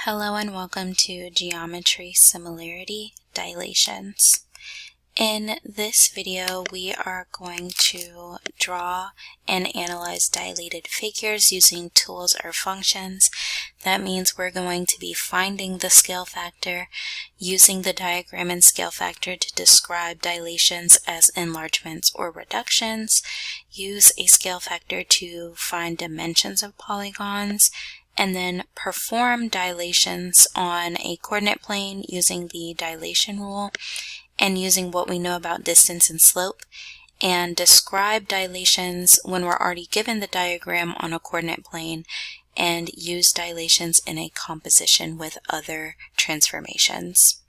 Hello and welcome to Geometry Similarity Dilations. In this video, we are going to draw and analyze dilated figures using tools or functions. That means we're going to be finding the scale factor, using the diagram and scale factor to describe dilations as enlargements or reductions, use a scale factor to find dimensions of polygons, and then perform dilations on a coordinate plane using the dilation rule and using what we know about distance and slope, and describe dilations when we're already given the diagram on a coordinate plane and use dilations in a composition with other transformations.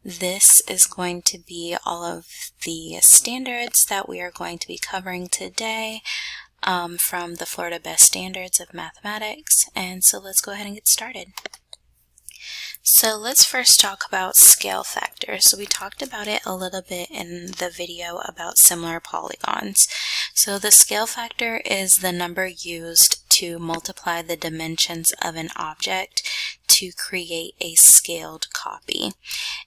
This is going to be all of the standards that we are going to be covering today from the Florida B.E.S.T standards of mathematics, and so let's go ahead and get started. So let's first talk about scale factors. So we talked about it a little bit in the video about similar polygons. So the scale factor is the number used to multiply the dimensions of an object to create a scaled copy.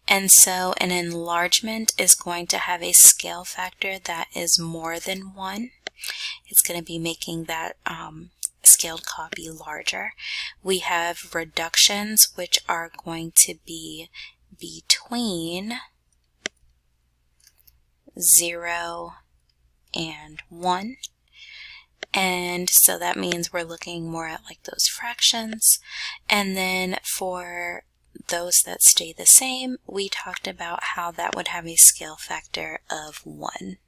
And so an enlargement is going to have a scale factor that is more than 1. It's going to be making that scaled copy larger. We have reductions, which are going to be between 0 and 1. And so that means we're looking more at like those fractions. And then for those that stay the same, we talked about how that would have a scale factor of 1.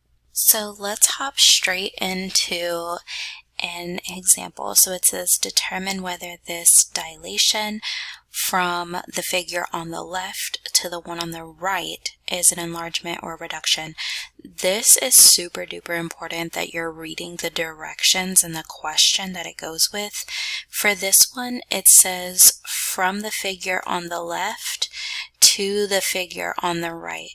So let's hop straight into an example. So it says determine whether this dilation from the figure on the left to the one on the right is an enlargement or reduction. This is super duper important that you're reading the directions and the question that it goes with. For this one, it says from the figure on the left to the figure on the right.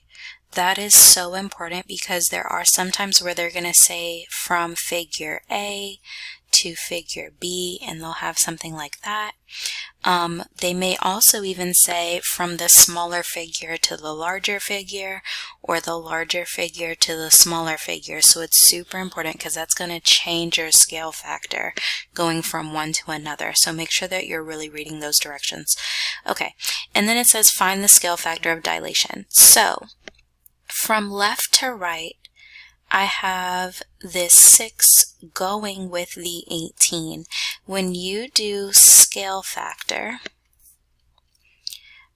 That is so important because there are some times where they're going to say from figure A to figure B, and they'll have something like that. They may also even say from the smaller figure to the larger figure, or the larger figure to the smaller figure. So it's super important because that's going to change your scale factor going from one to another. So make sure that you're really reading those directions. Okay, and then it says find the scale factor of dilation. So from left to right, I have this 6 going with the 18. When you do scale factor,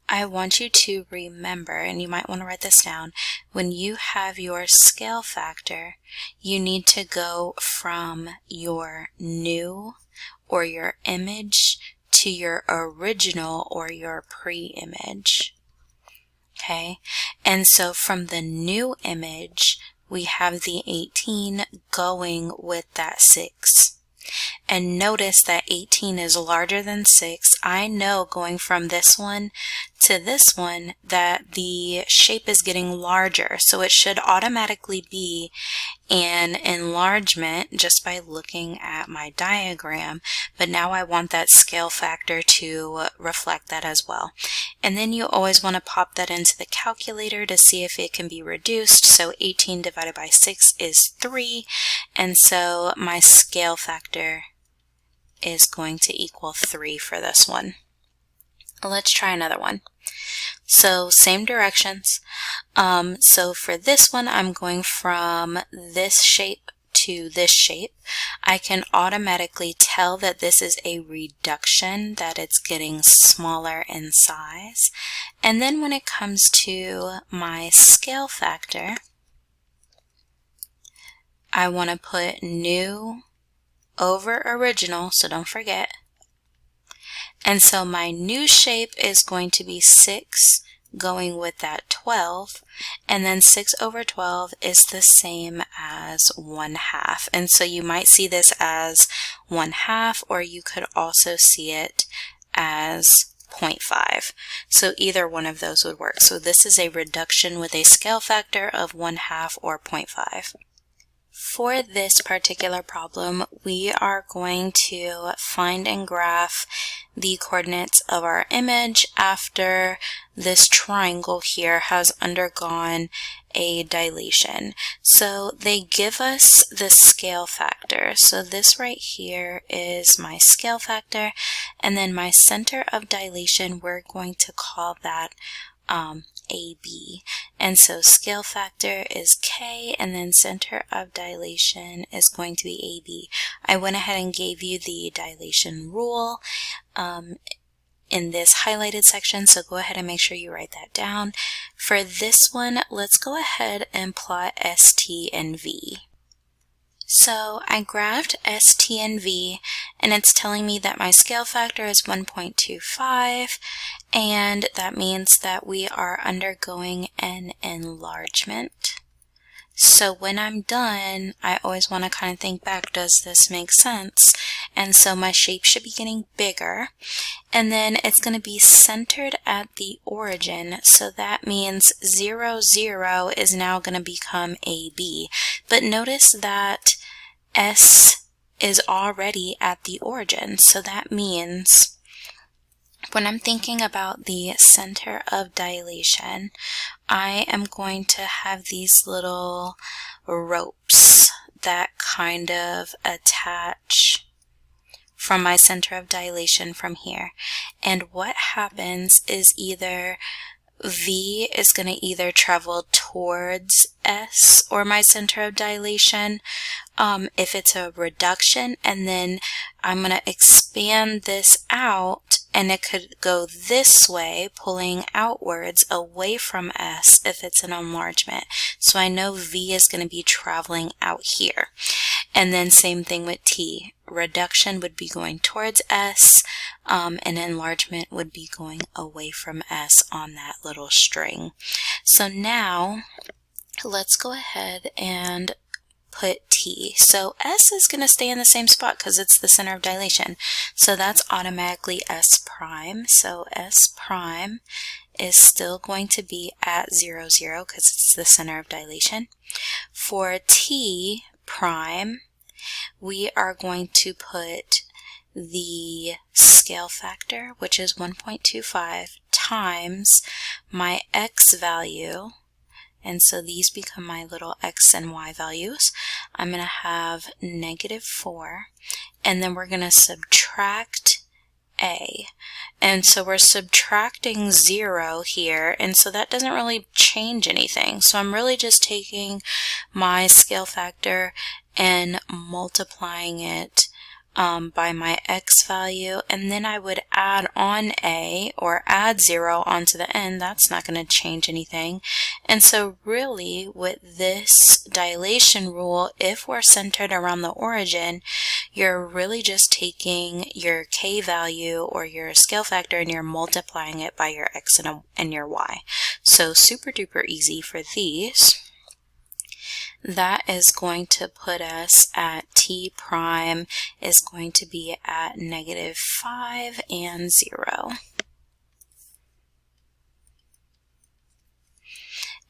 I want you to remember, and you might want to write this down, when you have your scale factor, you need to go from your new or your image to your original or your pre-image. Okay, and so from the new image, we have the 18 going with that 6. And notice that 18 is larger than 6. I know going from this one to this one that the shape is getting larger, so it should automatically be an enlargement just by looking at my diagram, but now I want that scale factor to reflect that as well. And then you always want to pop that into the calculator to see if it can be reduced. So 18 divided by 6 is 3, and so my scale factor is going to equal 3 for this one. Let's try another one. So same directions. So for this one, I'm going from this shape to this shape. I can automatically tell that this is a reduction, that it's getting smaller in size. And then when it comes to my scale factor, I want to put new over original, so don't forget. And so my new shape is going to be 6 going with that 12, and then 6 over 12 is the same as 1/2. And so you might see this as 1/2, or you could also see it as 0.5. So either one of those would work. So this is a reduction with a scale factor of 1/2 or 0.5. For this particular problem, we are going to find and graph the coordinates of our image after this triangle here has undergone a dilation. So they give us the scale factor. So this right here is my scale factor, and then my center of dilation, we're going to call that AB. And so scale factor is K, and then center of dilation is going to be AB. I went ahead and gave you the dilation rule in this highlighted section, so go ahead and make sure you write that down. For this one, let's go ahead and plot ST and V. So I graphed ST and V, and it's telling me that my scale factor is 1.25, and that means that we are undergoing an enlargement. So when I'm done, I always want to kind of think back, does this make sense? And so my shape should be getting bigger, and then it's going to be centered at the origin, so that means 0, 0 is now going to become AB. But notice that S is already at the origin, so that means when I'm thinking about the center of dilation, I am going to have these little ropes that kind of attach from my center of dilation from here. And what happens is either V is going to either travel towards S or my center of dilation if it's a reduction, and then I'm going to expand this out, and it could go this way, pulling outwards away from S if it's an enlargement. So I know V is going to be traveling out here. And then same thing with T. Reduction would be going towards S, and enlargement would be going away from S on that little string. So now let's go ahead and put T. So S is going to stay in the same spot because it's the center of dilation. So that's automatically S prime. So S prime is still going to be at 0, 0 because it's the center of dilation. For T prime, we are going to put the scale factor, which is 1.25, times my X value. And so these become my little X and Y values. I'm going to have -4, and then we're going to subtract A. And so we're subtracting 0 here, and so that doesn't really change anything. So I'm really just taking my scale factor and multiplying it by my X value, and then I would add on A, or add 0 onto the end. That's not going to change anything. And so really with this dilation rule, if we're centered around the origin, you're really just taking your K value or your scale factor and you're multiplying it by your X and your Y. So super duper easy for these. That is going to put us at T prime is going to be at -5 and 0.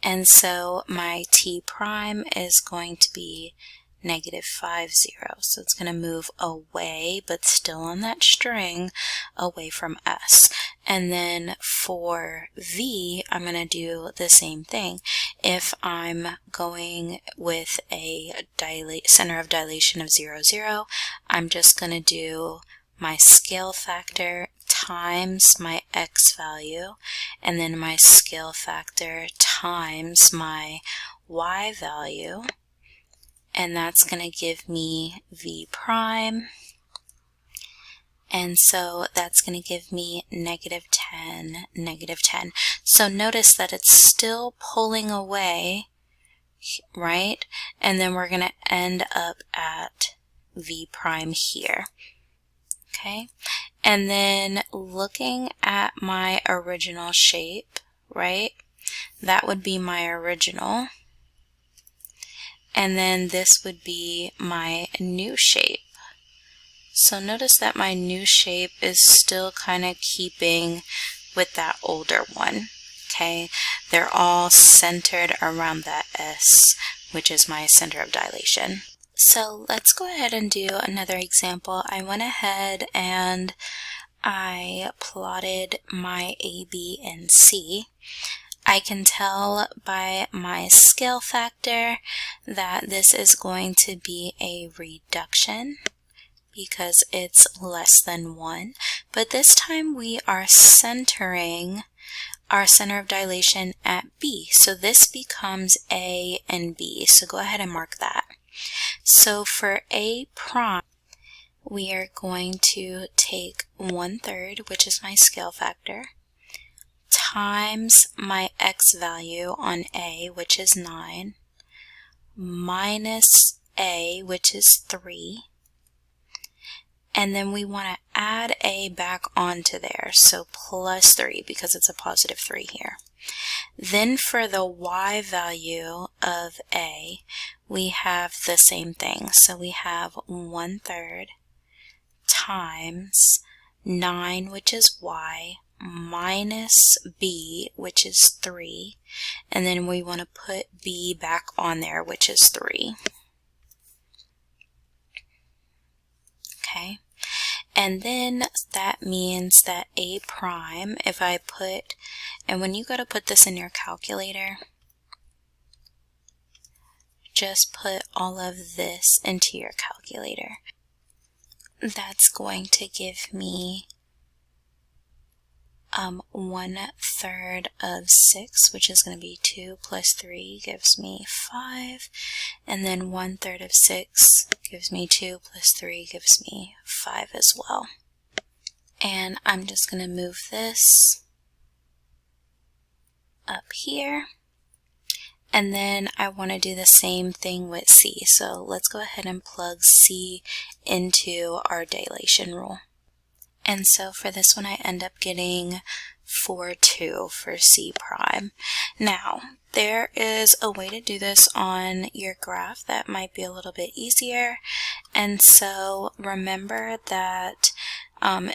And so my T prime is going to be -5, 0. So it's going to move away, but still on that string, away from S. And then for V, I'm going to do the same thing. If I'm going with a center of dilation of 0, 0, I'm just going to do my scale factor times my X value, and then my scale factor times my Y value. And that's going to give me V prime. And so that's going to give me -10, -10. So notice that it's still pulling away, right? And then we're going to end up at V prime here. Okay? And then looking at my original shape, right? That would be my original. And then this would be my new shape. So notice that my new shape is still kind of keeping with that older one. Okay, they're all centered around that S which is my center of dilation. So let's go ahead and do another example. I went ahead and I plotted my A, B, and C. I can tell by my scale factor that this is going to be a reduction because it's less than 1. But this time we are centering our center of dilation at B. So this becomes A and B. So go ahead and mark that. So for A prime, we are going to take 1/3, which is my scale factor, times my x value on A, which is 9, minus A, which is 3, and then we want to add A back onto there, so plus 3 because it's a positive 3 here. Then for the y value of A, we have the same thing. So we have 1/3 times 9, which is y, minus B, which is 3, and then we want to put B back on there, which is 3. Okay, and then that means that A prime, if I put, and when you go to put this in your calculator, just put all of this into your calculator. That's going to give me 1/3 of 6, which is going to be 2 plus 3 gives me 5, and then 1/3 of 6 gives me 2 plus 3 gives me 5 as well. And I'm just going to move this up here, and then I want to do the same thing with C. So let's go ahead and plug C into our dilation rule. And so for this one, I end up getting 4/2 for C prime. Now, there is a way to do this on your graph that might be a little bit easier. And so remember that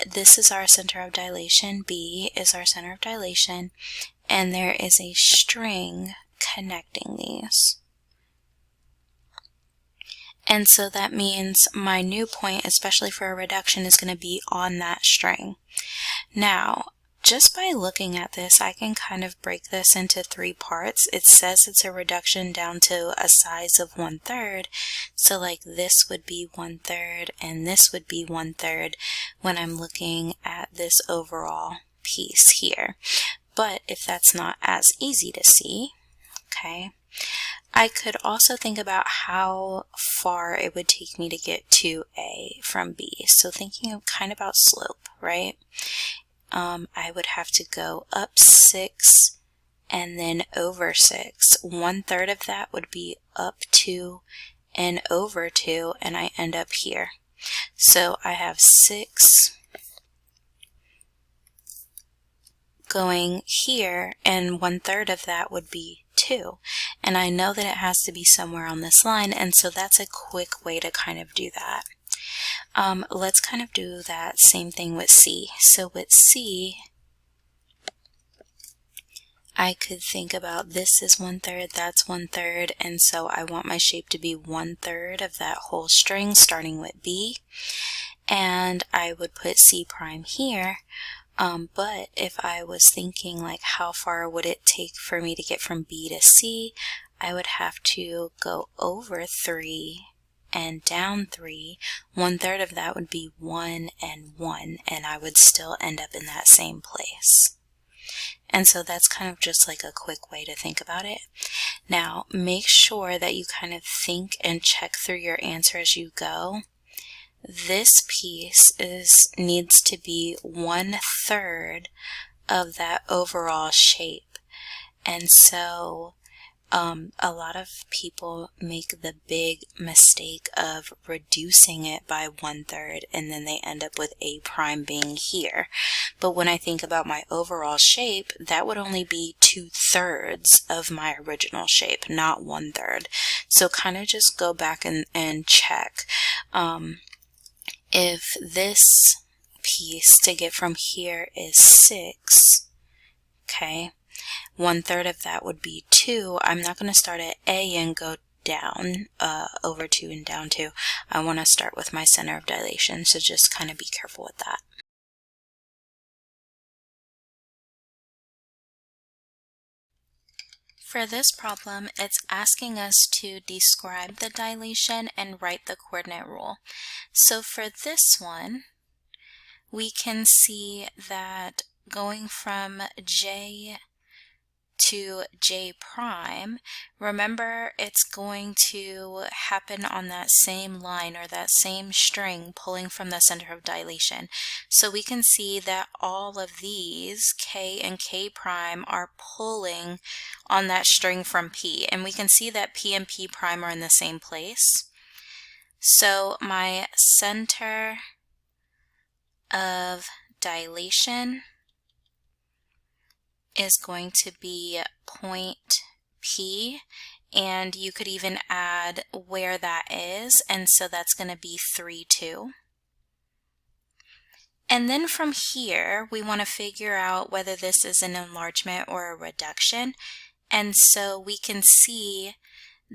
this is our center of dilation, B is our center of dilation, and there is a string connecting these. And so that means my new point, especially for a reduction, is going to be on that string. Now, just by looking at this, I can kind of break this into 3 parts. It says it's a reduction down to a size of 1/3. So like this would be 1/3 and this would be 1/3 when I'm looking at this overall piece here. But if that's not as easy to see, okay, I could also think about how far it would take me to get to A from B. So thinking of kind of about slope, right? I would have to go up 6 and then over 6. 1/3 of that would be up 2 and over 2, and I end up here. So I have 6 going here, and 1/3 of that would be 2. And I know that it has to be somewhere on this line, and so that's a quick way to kind of do that. Let's kind of do that same thing with C. So with C, I could think about this is 1/3, that's 1/3, and so I want my shape to be 1/3 of that whole string starting with B, and I would put C prime here. But if I was thinking like how far would it take for me to get from B to C, I would have to go over 3 and down 3. 1/3 of that would be 1 and 1, and I would still end up in that same place. And so that's kind of just like a quick way to think about it. Now, make sure that you kind of think and check through your answer as you go. This piece needs to be 1/3 of that overall shape. And so a lot of people make the big mistake of reducing it by 1/3, and then they end up with A prime being here. But when I think about my overall shape, that would only be 2/3 of my original shape, not 1/3. So kind of just go back and check. If this piece to get from here is 6, okay, 1/3 of that would be 2. I'm not going to start at A and go down, over 2 and down 2, I want to start with my center of dilation, so just kind of be careful with that. For this problem, it's asking us to describe the dilation and write the coordinate rule. So for this one, we can see that going from J to J prime, remember it's going to happen on that same line or that same string pulling from the center of dilation. So we can see that all of these, K and K prime, are pulling on that string from P, and we can see that P and P prime are in the same place. So my center of dilation is going to be point P, and you could even add where that is, and so that's going to be 3, 2. And then from here, we want to figure out whether this is an enlargement or a reduction, and so we can see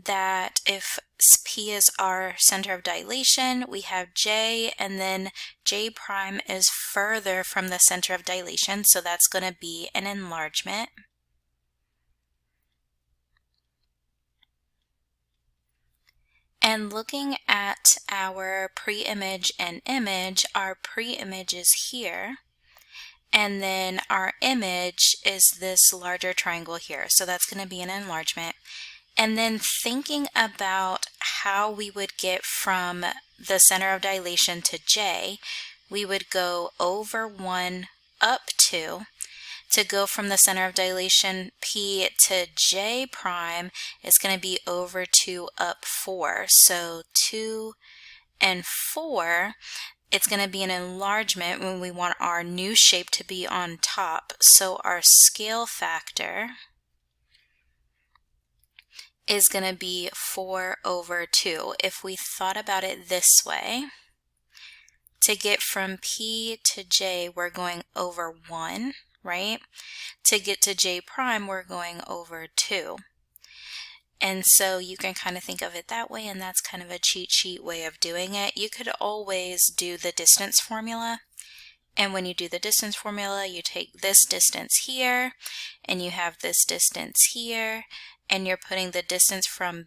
that if P is our center of dilation, we have J, and then J prime is further from the center of dilation, so that's going to be an enlargement. And looking at our pre-image and image, our pre-image is here, and then our image is this larger triangle here, so that's going to be an enlargement. And then thinking about how we would get from the center of dilation to J, we would go over 1 up 2. To go from the center of dilation P to J prime is going to be over 2 up 4. So 2 and 4, it's going to be an enlargement when we want our new shape to be on top. So our scale factor is going to be 4 over 2. If we thought about it this way, to get from P to J, we're going over 1, right? To get to J prime, we're going over 2. And so you can kind of think of it that way, and that's kind of a cheat sheet way of doing it. You could always do the distance formula. And when you do the distance formula, you take this distance here, and you have this distance here, and you're putting the distance from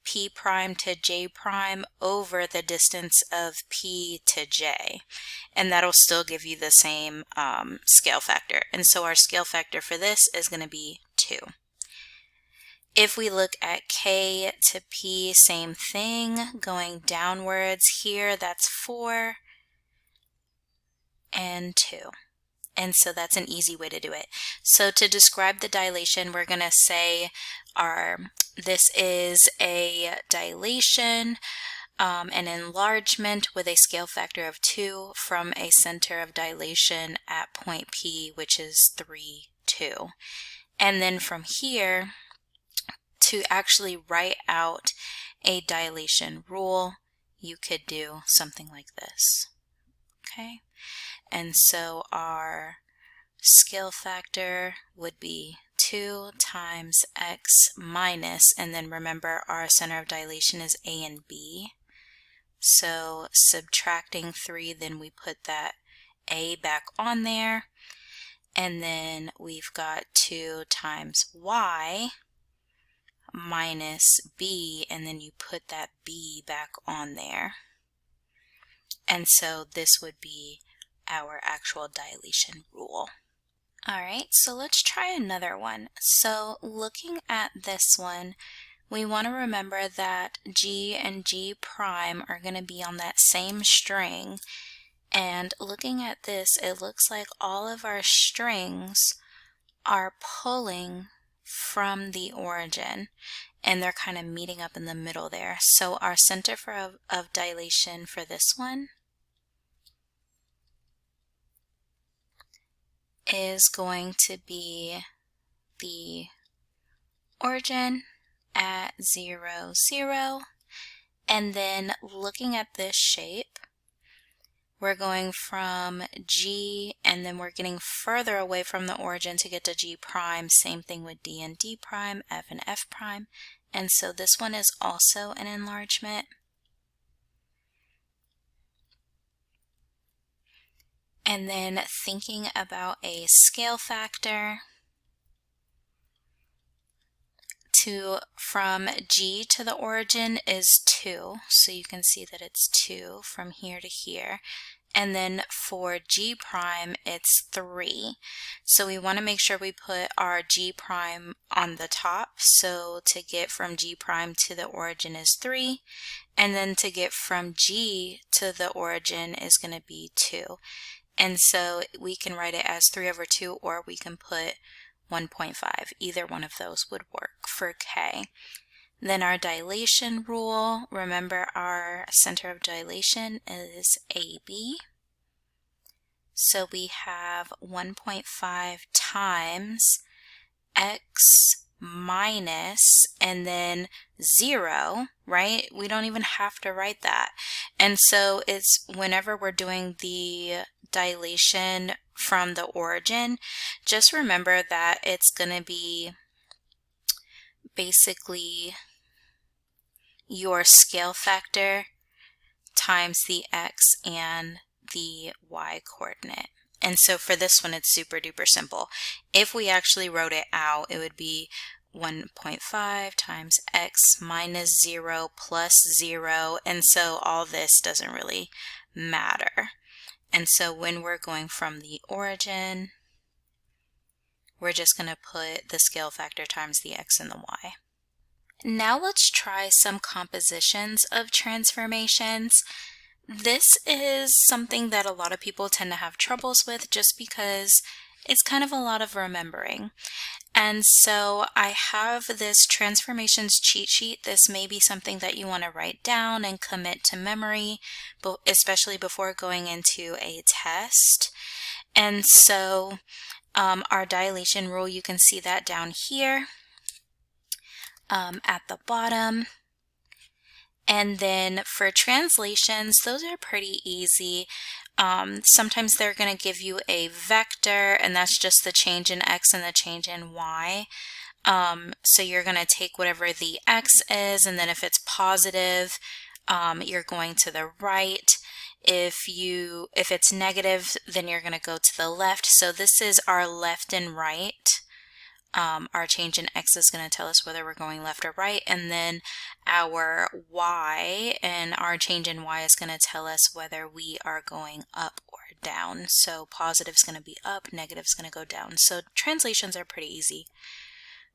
P prime to J prime over the distance of P to J. And that'll still give you the same scale factor. And so our scale factor for this is going to be 2. If we look at K to P, same thing, going downwards here, that's 4 and 2. And so that's an easy way to do it. So to describe the dilation, we're going to say this is a dilation, an enlargement with a scale factor of 2 from a center of dilation at point P, which is 3, 2. And then from here, to actually write out a dilation rule, you could do something like this. Okay? And so our scale factor would be 2 times x minus, and then remember our center of dilation is A and B. So subtracting 3, then we put that A back on there, and then we've got 2 times y minus B, and then you put that B back on there. And so this would be our actual dilation rule. Alright, so let's try another one. So looking at this one, we want to remember that G and G prime are going to be on that same string. And looking at this, it looks like all of our strings are pulling from the origin, and they're kind of meeting up in the middle there. So our center of dilation for this one is going to be the origin at 0, 0. And then looking at this shape, we're going from G, and then we're getting further away from the origin to get to G prime. Same thing with D and D prime, F and F prime, And so this one is also an enlargement. And then thinking about a scale factor, from G to the origin is 2, so you can see that it's 2 from here to here. And then for G prime, it's 3. So we want to make sure we put our G prime on the top. So to get from G prime to the origin is 3. And then to get from G to the origin is going to be 2. And so we can write it as 3 over 2, or we can put 1.5. Either one of those would work for K. Then our dilation rule, remember our center of dilation is AB. So we have 1.5 times x minus, and then 0, right? We don't even have to write that. And so it's whenever we're doing the dilation from the origin, just remember that it's going to be basically your scale factor times the x and the y coordinate. And so for this one, it's super duper simple. If we actually wrote it out, it would be 1.5 times x minus 0 plus 0. And so all this doesn't really matter. And so when we're going from the origin, we're just going to put the scale factor times the x and the y. Now let's try some compositions of transformations. This is something that a lot of people tend to have troubles with just because it's kind of a lot of remembering. And so I have this transformations cheat sheet. This may be something that you want to write down and commit to memory, especially before going into a test. And so our dilation rule, you can see that down here at the bottom. And then for translations, those are pretty easy. Sometimes they're going to give you a vector, and that's just the change in x and the change in y. So you're going to take whatever the x is, and then if it's positive, you're going to the right. If it's negative, then you're going to go to the left. So this is our left and right. Our change in x is going to tell us whether we're going left or right, and then our y and our change in y is going to tell us whether we are going up or down. So positive is going to be up, negative is going to go down. So translations are pretty easy.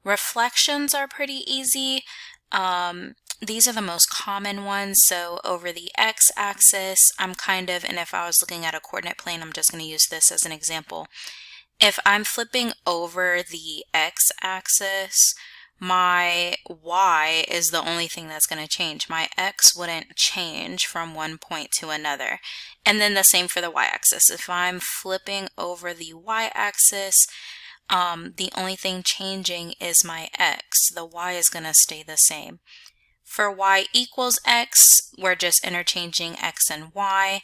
Reflections are pretty easy. These are the most common ones. So over the x-axis, and if I was looking at a coordinate plane, I'm just going to use this as an example. If I'm flipping over the x-axis, my y is the only thing that's going to change. My x wouldn't change from one point to another. And then the same for the y-axis. If I'm flipping over the y-axis, the only thing changing is my x. The y is going to stay the same. For y equals x, we're just interchanging x and y.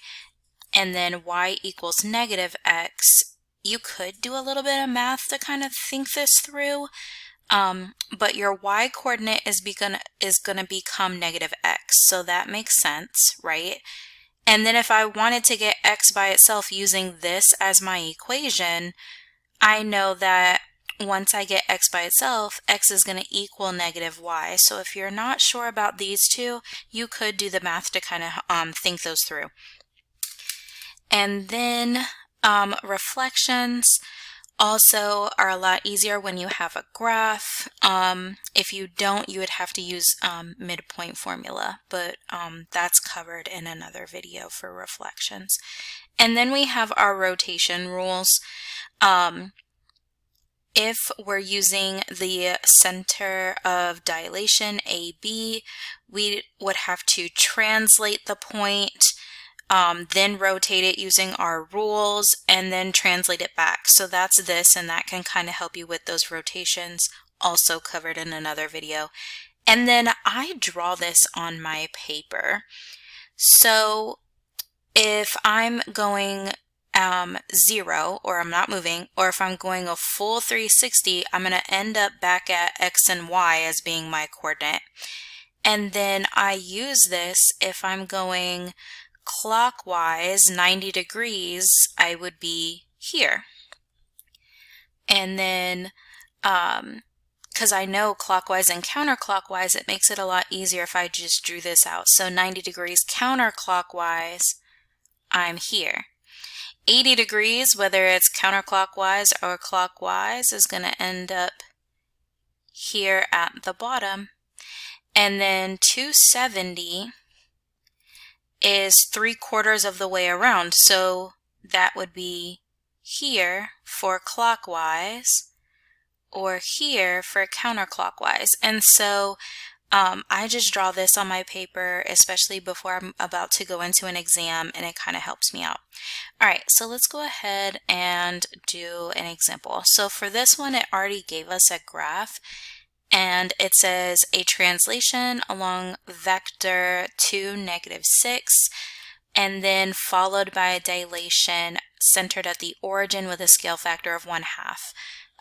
And then y equals negative x. You could do a little bit of math to kind of think this through, but your y coordinate is going to become negative x, so that makes sense, right? And then if I wanted to get x by itself using this as my equation, I know that once I get x by itself, x is going to equal negative y. So if you're not sure about these two, you could do the math to kind of think those through. And then reflections also are a lot easier when you have a graph. If you don't, you would have to use midpoint formula, but that's covered in another video for reflections. And then we have our rotation rules. If we're using the center of dilation, AB, we would have to translate the point, then rotate it using our rules, and then translate it back. So that's this, and that can kind of help you with those rotations, also covered in another video. And then I draw this on my paper. So if I'm going 0, or I'm not moving, or if I'm going a full 360, I'm going to end up back at X and Y as being my coordinate. And then I use this if I'm going clockwise 90 degrees, I would be here. And then, because I know clockwise and counterclockwise, it makes it a lot easier if I just drew this out. So 90 degrees counterclockwise, I'm here. 80 degrees, whether it's counterclockwise or clockwise, is going to end up here at the bottom. And then 270 is 3/4 of the way around. So that would be here for clockwise or here for counterclockwise. And so I just draw this on my paper, especially before I'm about to go into an exam, and it kind of helps me out. All right, so let's go ahead and do an example. So for this one, it already gave us a graph, and it says a translation along vector 2, -6, and then followed by a dilation centered at the origin with a scale factor of 1/2.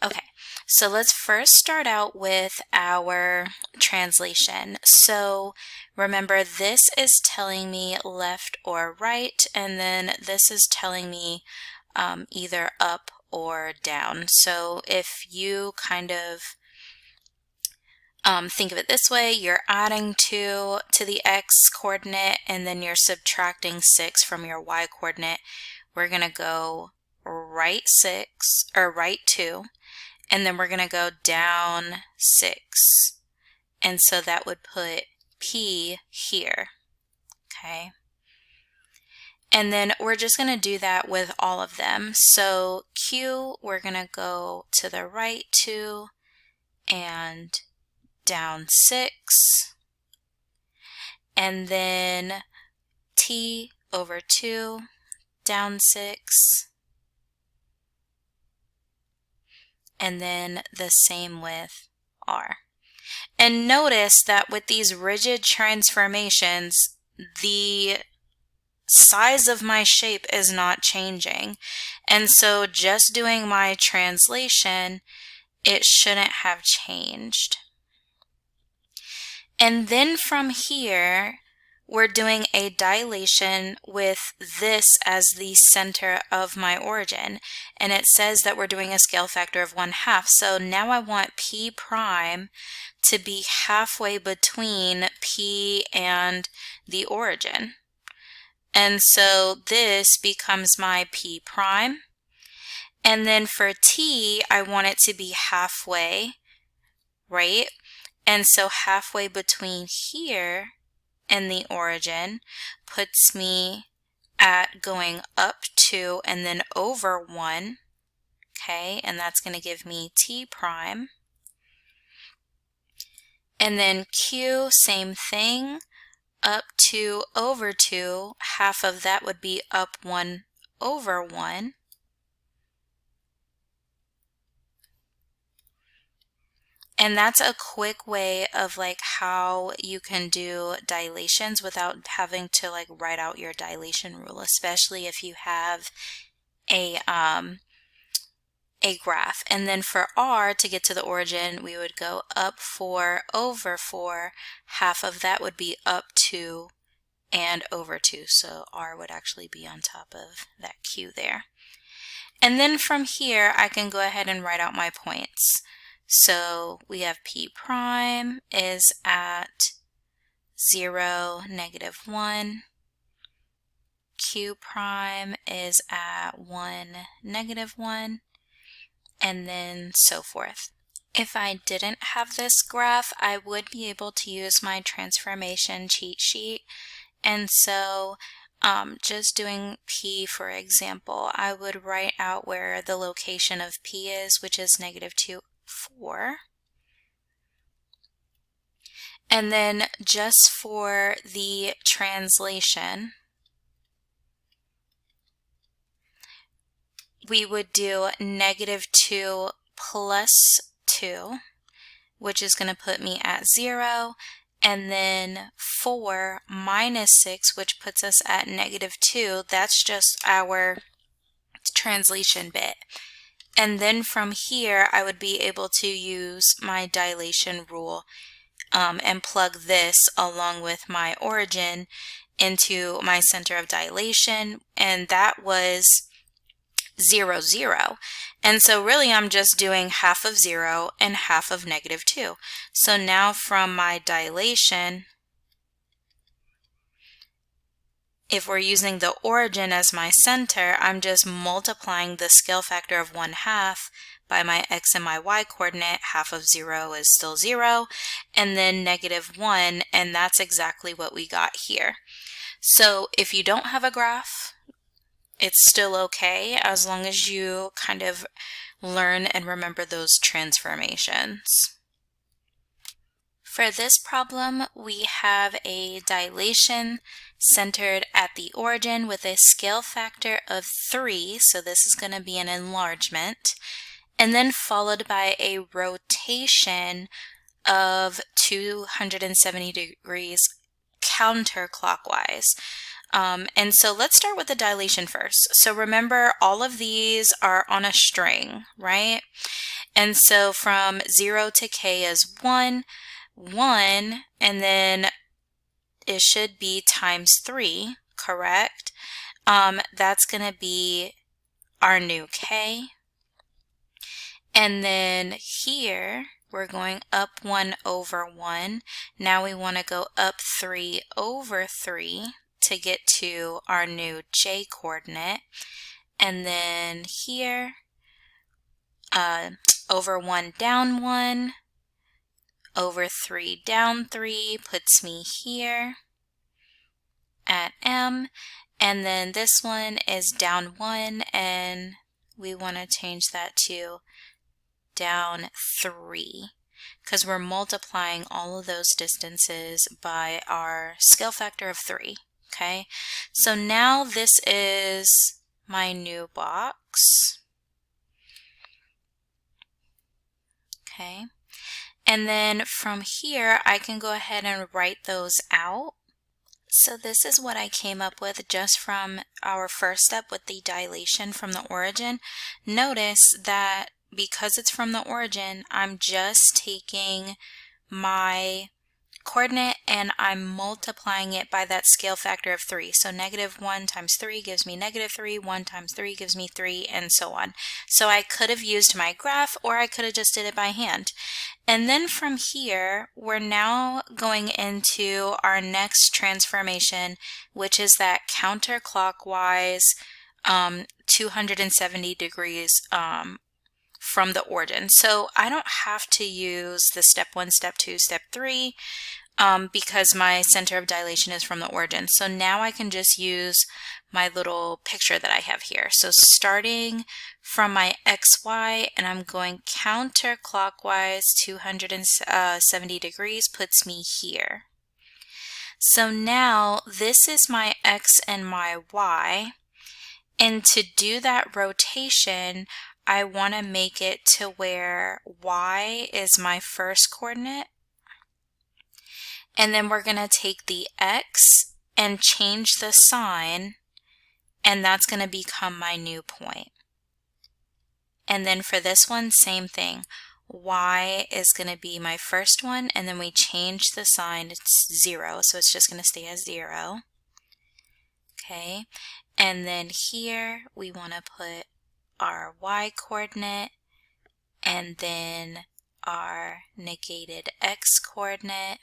Okay, so let's first start out with our translation. So remember, this is telling me left or right, and then this is telling me either up or down. So if you kind of think of it this way, you're adding 2 to the x coordinate, and then you're subtracting 6 from your y coordinate. We're going to go right 6, or right 2, and then we're going to go down 6. And so that would put P here, okay? And then we're just going to do that with all of them. So Q, we're going to go to the right 2 and down 6. And then T over 2, down 6. And then the same with R. And notice that with these rigid transformations, the size of my shape is not changing. And so just doing my translation, it shouldn't have changed. And then from here, we're doing a dilation with this as the center of my origin. And it says that we're doing a scale factor of 1/2. So now I want P prime to be halfway between P and the origin. And so this becomes my P prime. And then for T, I want it to be halfway, right? And so halfway between here and the origin puts me at going up 2 and then over 1, okay? And that's going to give me T prime. And then Q, same thing, up 2 over 2, half of that would be up 1 over 1. And that's a quick way of like how you can do dilations without having to like write out your dilation rule, especially if you have a graph. And then for R, to get to the origin, we would go up 4 over 4. Half of that would be up 2 and over 2. So R would actually be on top of that Q there. And then from here, I can go ahead and write out my points. So we have P prime is at 0, -1. Q prime is at 1, -1, and then so forth. If I didn't have this graph, I would be able to use my transformation cheat sheet. And so just doing P, for example, I would write out where the location of P is, which is -2, 4. And then just for the translation, we would do -2 plus 2, which is going to put me at 0, and then 4 minus 6, which puts us at -2. That's just our translation bit. And then from here, I would be able to use my dilation rule and plug this along with my origin into my center of dilation, and that was 0, 0. And so really I'm just doing half of 0 and half of -2. So now from my dilation, if we're using the origin as my center, I'm just multiplying the scale factor of 1/2 by my x and my y coordinate. Half of 0 is still 0, and then -1, and that's exactly what we got here. So if you don't have a graph, it's still okay as long as you kind of learn and remember those transformations. For this problem, we have a dilation centered at the origin with a scale factor of 3, so this is going to be an enlargement, and then followed by a rotation of 270 degrees counterclockwise. And so let's start with the dilation first. So remember, all of these are on a string, right? And so from 0 to k is 1, 1, and then it should be times 3, correct? That's going to be our new k. And then here, we're going up 1 over 1. Now we want to go up 3 over 3 to get to our new j coordinate. And then here, over 1 down 1, over 3 down 3 puts me here at m. And then this one is down 1, and we want to change that to down 3 because we're multiplying all of those distances by our scale factor of 3. Okay, so now this is my new box. Okay, and then from here I can go ahead and write those out. So this is what I came up with just from our first step with the dilation from the origin. Notice that because it's from the origin, I'm just taking my coordinate and I'm multiplying it by that scale factor of 3. So -1 times 3 gives me -3, 1 times 3 gives me 3, and so on. So I could have used my graph, or I could have just did it by hand. And then from here, we're now going into our next transformation, which is that counterclockwise 270 degrees from the origin. So I don't have to use the step 1, step 2, step 3 because my center of dilation is from the origin. So now I can just use my little picture that I have here. So starting from my xy, and I'm going counterclockwise 270 degrees puts me here. So now this is my x and my y, and to do that rotation, I want to make it to where y is my first coordinate, and then we're going to take the x and change the sign, and that's going to become my new point. And then for this one, same thing. Y is going to be my first one, and then we change the sign, it's 0, so it's just going to stay as 0. Okay, and then here we want to put our y coordinate, and then our negated x coordinate,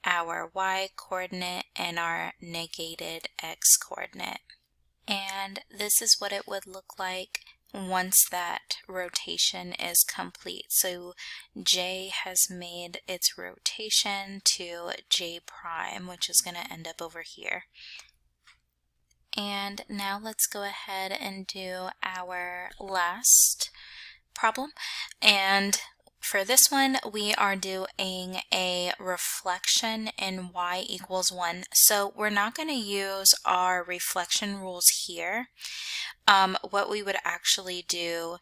our y coordinate, and our negated x coordinate. And this is what it would look like once that rotation is complete. So J has made its rotation to J prime, which is going to end up over here. And now let's go ahead and do our last problem. And for this one, we are doing a reflection in y equals 1. So we're not going to use our reflection rules here. What we would actually do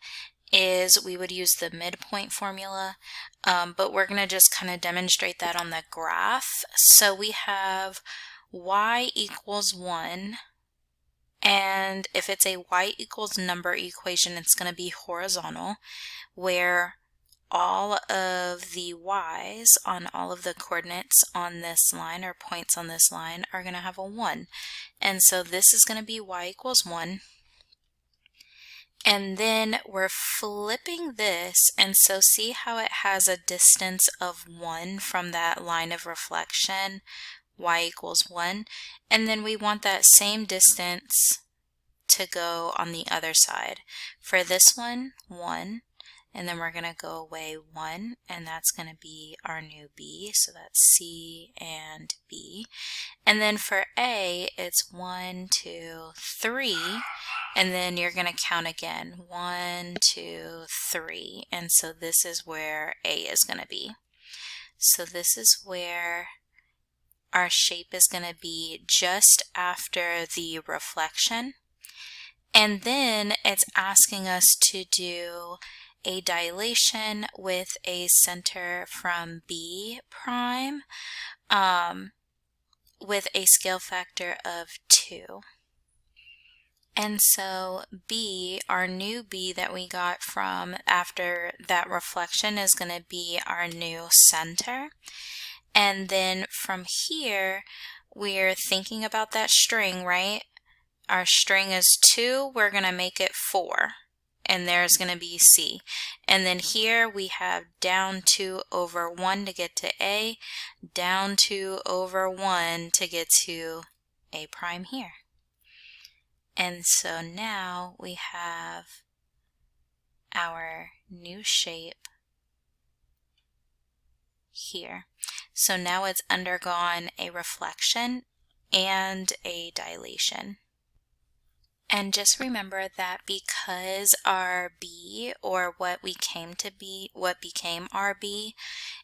is we would use the midpoint formula, but we're going to just kind of demonstrate that on the graph. So we have y equals 1, And if it's a y equals number equation, it's going to be horizontal, where all of the y's on all of the coordinates on this line or points on this line are going to have a 1. And so this is going to be y equals 1. And then we're flipping this, and so see how it has a distance of 1 from that line of reflection, y equals 1, and then we want that same distance to go on the other side. For this one, 1, and then we're going to go away 1, and that's going to be our new B, so that's C and B. And then for A, it's 1, 2, 3, and then you're going to count again, 1, 2, 3, and so this is where A is going to be. So this is where our shape is going to be just after the reflection. And then it's asking us to do a dilation with a center from B prime with a scale factor of 2. And so B, our new B that we got from after that reflection, is going to be our new center. And then from here, we're thinking about that string, right? Our string is 2, we're going to make it 4. And there's going to be C. And then here we have down 2 over 1 to get to A, down 2 over 1 to get to A prime here. And so now we have our new shape here. So now it's undergone a reflection and a dilation. And just remember that because our B, or what became our B,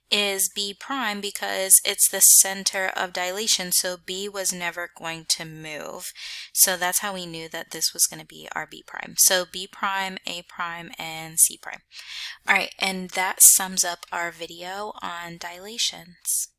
is B prime because it's the center of dilation, so B was never going to move. So that's how we knew that this was going to be our B prime. So B prime, A prime, and C prime. All right, and that sums up our video on dilations.